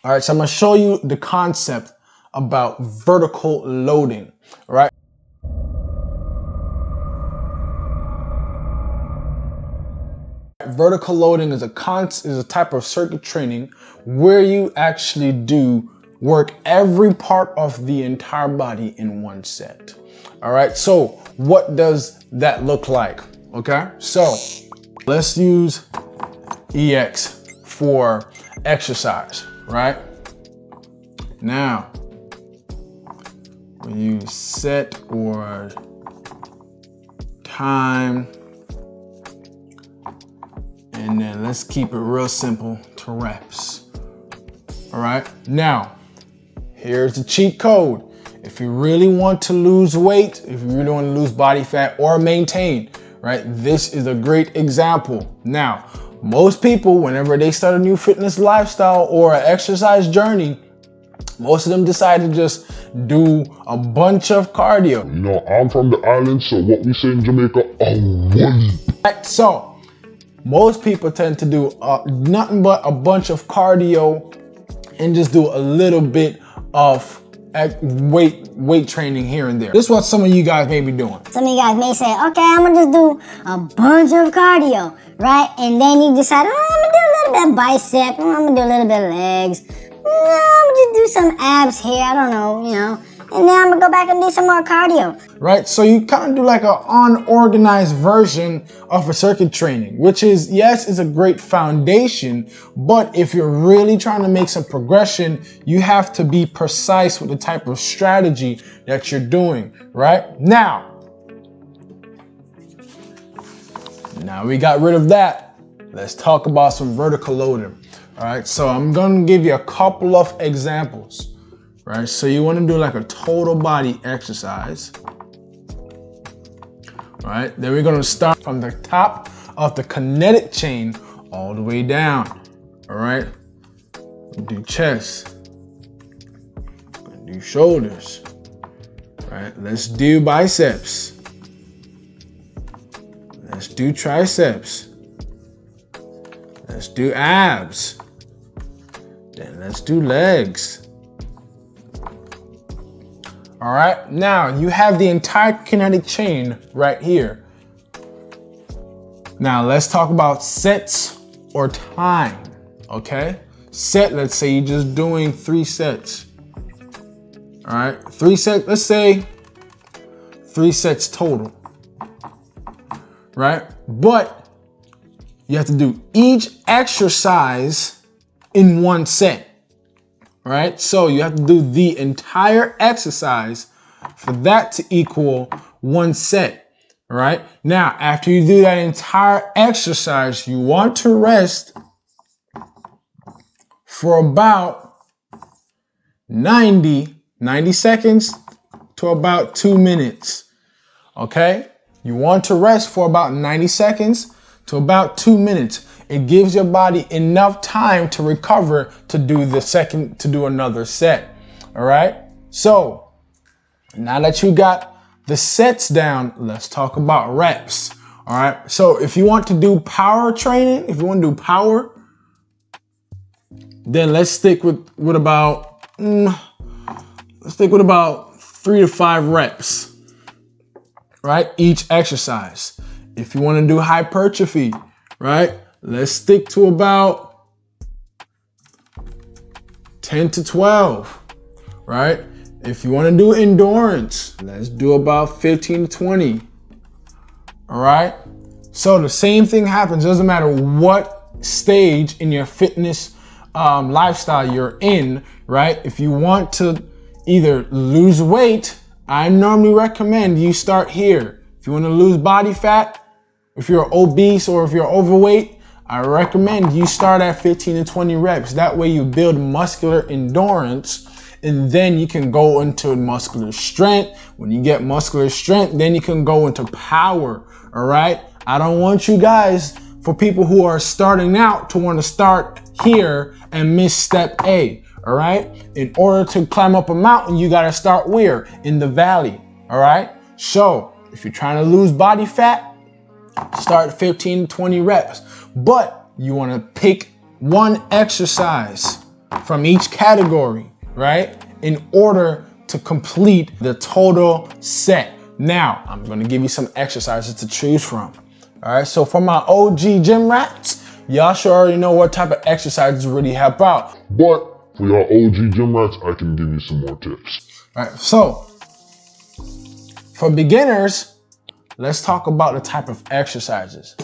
All right, so I'm gonna show you the concept about vertical loading, all right? Vertical loading is a type of circuit training where you actually do work every part of the entire body in one set. All right, so what does that look like? Okay, so let's use EX for exercise, right? Now, we use set or time, and then let's keep it real simple to reps. All right, now, here's the cheat code. If you really want to lose weight, if you really want to lose body fat or maintain, right, this is a great example. Now, most people, whenever they start a new fitness lifestyle or an exercise journey, most of them decide to just do a bunch of cardio. You know, I'm from the island, so what we say in Jamaica, a wally. Right, so most people tend to do nothing but a bunch of cardio and just do a little bit of weight training here and there. This is what some of you guys may be doing. Some of you guys may say, okay, I'm gonna just do a bunch of cardio, right? And then you decide, oh, I'm gonna do a little bit of bicep, oh, I'm gonna do a little bit of legs, I'm gonna just do some abs here, I don't know, you know, and then I'm gonna go back and do some more cardio. Right, so you kind of do like an unorganized version of a circuit training, which is, yes, is a great foundation, but if you're really trying to make some progression, you have to be precise with the type of strategy that you're doing, right? Now we got rid of that. Let's talk about some vertical loading. All right, so I'm gonna give you a couple of examples, right? So you wanna do like a total body exercise. All right, then we're gonna start from the top of the kinetic chain all the way down. All right, do chest, do shoulders. All right, let's do biceps. Let's do triceps. Let's do abs. Then let's do legs. All right, now you have the entire kinetic chain right here. Now let's talk about sets or time, okay? Set, let's say you're just doing 3 sets. All right, 3 sets, let's say 3 sets total, right? But you have to do each exercise in 1 set. Right? So you have to do the entire exercise for that to equal 1 set. All right? Now, after you do that entire exercise, you want to rest for about 90 seconds to about 2 minutes. Okay? You want to rest for about 90 seconds to about 2 minutes. It gives your body enough time to recover to do another set. All right. So now that you got the sets down, let's talk about reps. All right. So if you want to do power training, if you want to do power, then let's stick with about 3 to 5 reps. Right. Each exercise. If you want to do hypertrophy, right? Let's stick to about 10 to 12, right? If you want to do endurance, let's do about 15 to 20, all right? So the same thing happens. Doesn't matter what stage in your fitness lifestyle you're in, right? If you want to either lose weight, I normally recommend you start here. If you want to lose body fat, if you're obese or if you're overweight, I recommend you start at 15 to 20 reps. That way you build muscular endurance and then you can go into muscular strength. When you get muscular strength, then you can go into power, all right? I don't want you guys, for people who are starting out, to want to start here and miss step A, all right? In order to climb up a mountain, you got to start where? In the valley, all right? So if you're trying to lose body fat, start 15 to 20 reps. But you want to pick one exercise, from each category, right? In order to complete the total set. Now, I'm gonna give you some exercises to choose from. All right, so for my OG gym rats, y'all should already know what type of exercises really help out. But for your OG gym rats, I can give you some more tips. All right, so for beginners, let's talk about the type of exercises.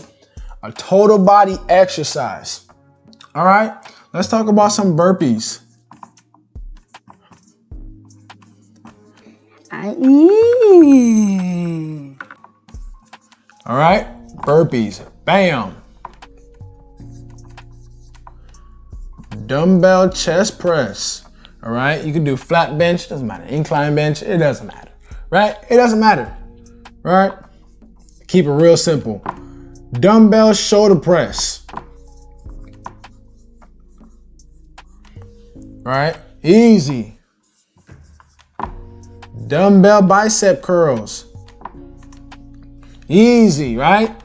A total body exercise. All right, let's talk about some burpees. All right, burpees, bam. Dumbbell chest press, all right? You can do flat bench, doesn't matter. Incline bench, it doesn't matter, right? It doesn't matter, right? Keep it real simple. Dumbbell shoulder press, right? Easy. Dumbbell bicep curls. Easy, right?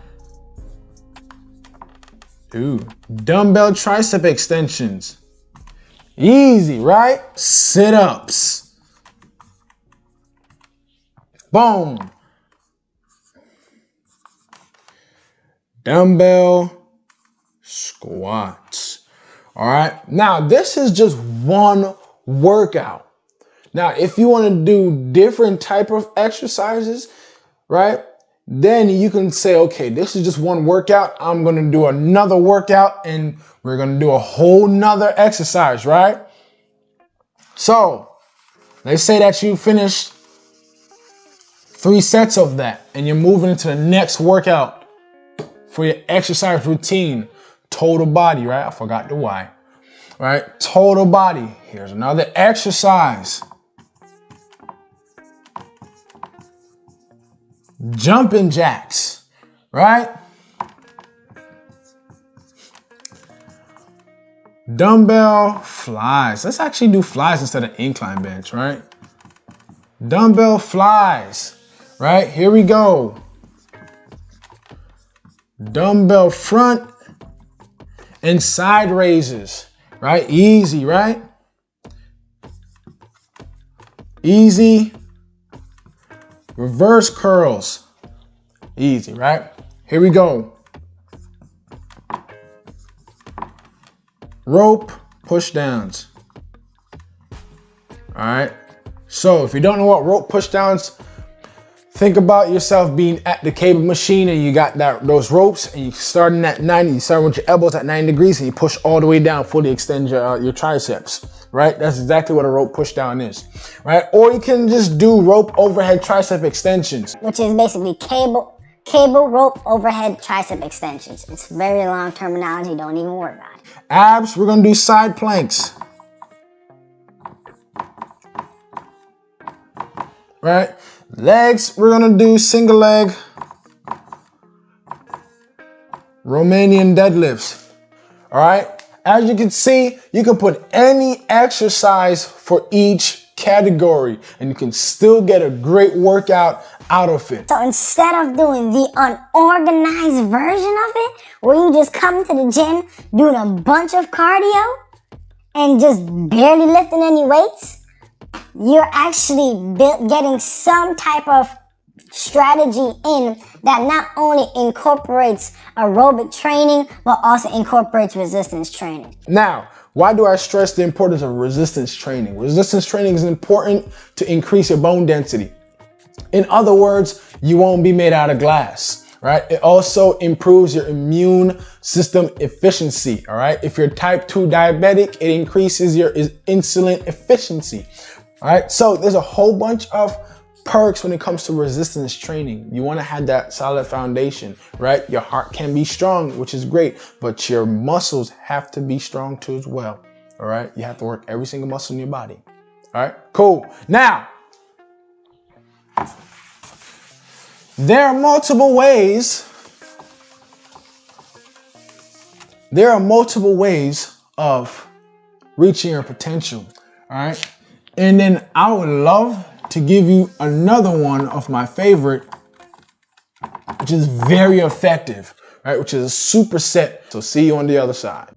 Ooh. Dumbbell tricep extensions. Easy, right? Sit-ups. Boom. Dumbbell squats. All right. Now, this is just one workout. Now, if you want to do different type of exercises, right, then you can say, okay, this is just one workout. I'm going to do another workout and we're going to do a whole nother exercise, right? So let's say that you finished 3 sets of that and you're moving into the next workout for your exercise routine, total body, right? I forgot the Y, right? Total body. Here's another exercise. Jumping jacks, right? Dumbbell flies. Let's actually do flies instead of incline bench, right? Dumbbell flies, right? Here we go. Dumbbell front and side raises, right? Easy, right? Easy. Reverse curls. Easy, right? Here we go. Rope push downs. All right. So if you don't know what rope push downs, think about yourself being at the cable machine and you got those ropes and you starting at 90, you start with your elbows at 90 degrees and you push all the way down, fully extend your triceps, right? That's exactly what a rope push down is, right? Or you can just do rope overhead tricep extensions. Which is basically cable rope overhead tricep extensions. It's very long terminology, don't even worry about it. Abs, we're gonna do side planks. Right? Legs, we're gonna do single leg Romanian deadlifts. All right? As you can see, you can put any exercise for each category and you can still get a great workout out of it. So instead of doing the unorganized version of it, where you just come to the gym doing a bunch of cardio and just barely lifting any weights, you're actually getting some type of strategy in that not only incorporates aerobic training, but also incorporates resistance training. Now, why do I stress the importance of resistance training? Resistance training is important to increase your bone density. In other words, you won't be made out of glass, right? It also improves your immune system efficiency, all right? If you're type 2 diabetic, it increases your insulin efficiency, all right? So there's a whole bunch of perks when it comes to resistance training. You want to have that solid foundation, right? Your heart can be strong, which is great, but your muscles have to be strong too as well, all right? You have to work every single muscle in your body, all right? Cool. Now, there are multiple ways of reaching your potential, all right? And then I would love to give you another one of my favorite, which is very effective, right? Which is a superset. So see you on the other side.